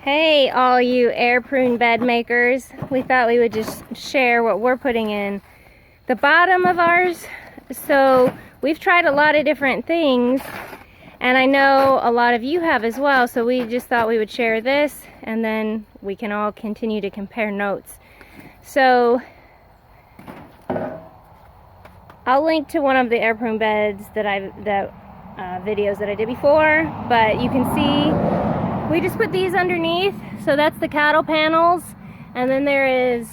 Hey, all you air prune bed makers. We thought we would just share what we're putting in the bottom of ours. So we've tried a lot of different things, and I know a lot of you have as well, so we just thought we would share this, and then we can all continue to compare notes. So I'll link to one of the air prune beds that videos that I did before, but you can see we just put these underneath. So that's the cattle panels, and then there is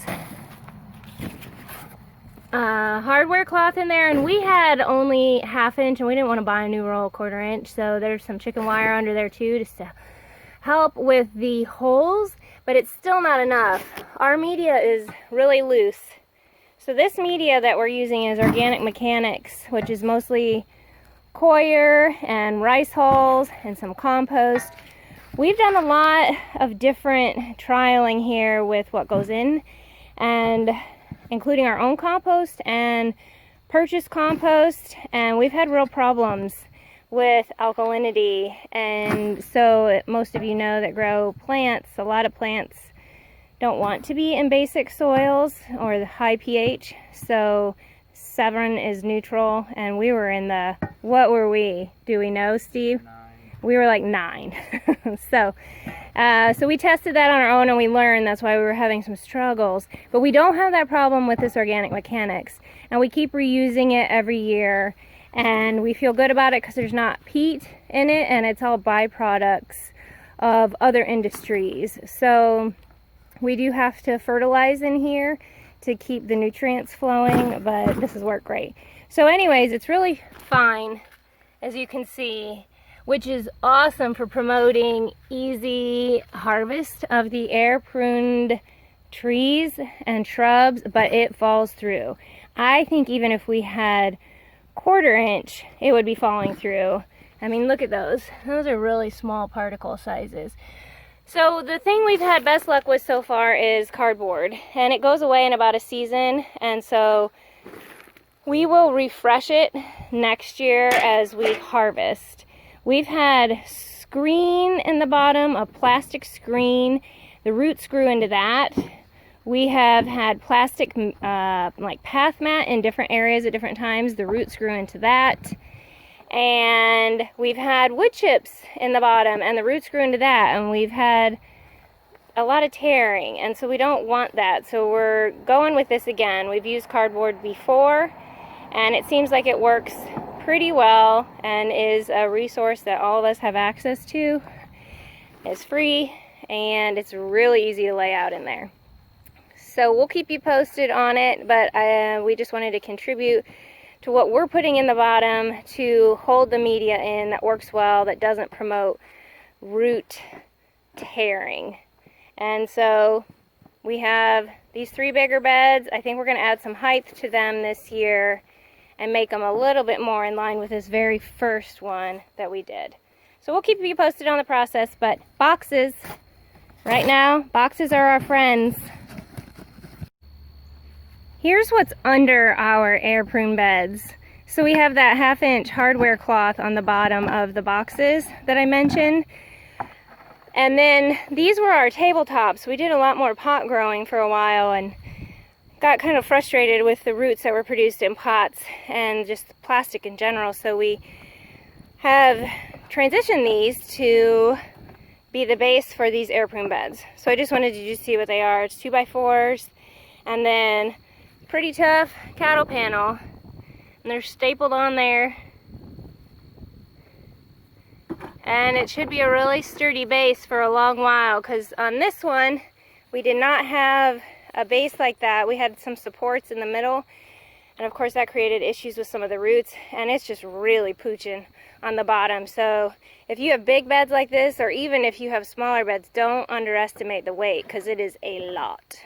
hardware cloth in there, and we had only 1/2 inch and we didn't want to buy a new roll 1/4 inch, so there's some chicken wire under there too just to help with the holes, but it's still not enough. Our media is really loose. So this media that we're using is Organic Mechanics, which is mostly coir and rice hulls and some compost. We've done a lot of different trialing here with what goes in, and including our own compost and purchased compost, and we've had real problems with alkalinity. And so most of you know that grow plants, a lot of plants don't want to be in basic soils or the high pH. So 7 is neutral, and we were in the, what were we? Do we know, Steve? 9. We were like 9. So we tested that on our own, and we learned that's why we were having some struggles. But we don't have that problem with this Organic Mechanics, and we keep reusing it every year, and we feel good about it because there's not peat in it, and it's all byproducts of other industries. So we do have to fertilize in here to keep the nutrients flowing, but this has worked great. So anyways, it's really fine, as you can see, which is awesome for promoting easy harvest of the air pruned trees and shrubs, but it falls through. I think even if we had 1/4 inch, it would be falling through. I mean, look at those. Those are really small particle sizes. So the thing we've had best luck with so far is cardboard, and it goes away in about a season, and so we will refresh it next year as we harvest. We've had screen in the bottom, a plastic screen. The roots grew into that. We have had plastic like path mat in different areas at different times. The roots grew into that. And we've had wood chips in the bottom, and the roots grew into that. And we've had a lot of tearing, and so we don't want that. So we're going with this again. We've used cardboard before, and it seems like it works pretty well and is a resource that all of us have access to. It's free, and it's really easy to lay out in there. So we'll keep you posted on it, but we just wanted to contribute to what we're putting in the bottom to hold the media in that works well, that doesn't promote root tearing. And so we have these 3 bigger beds. I think we're going to add some height to them this year and make them a little bit more in line with this very first one that we did. So we'll keep you posted on the process, but boxes, right now, boxes are our friends. Here's what's under our air prune beds. So we have that 1/2 inch hardware cloth on the bottom of the boxes that I mentioned. And then these were our tabletops. We did a lot more pot growing for a while and got kind of frustrated with the roots that were produced in pots and just plastic in general. So we have transitioned these to be the base for these air prune beds. So I just wanted you to see what they are. It's 2x4s, and then pretty tough cattle panel, and they're stapled on there, and it should be a really sturdy base for a long while, because on this one we did not have a base like that. We had some supports in the middle, and of course that created issues with some of the roots, and it's just really pooching on the bottom. So if you have big beds like this, or even if you have smaller beds, don't underestimate the weight, because it is a lot.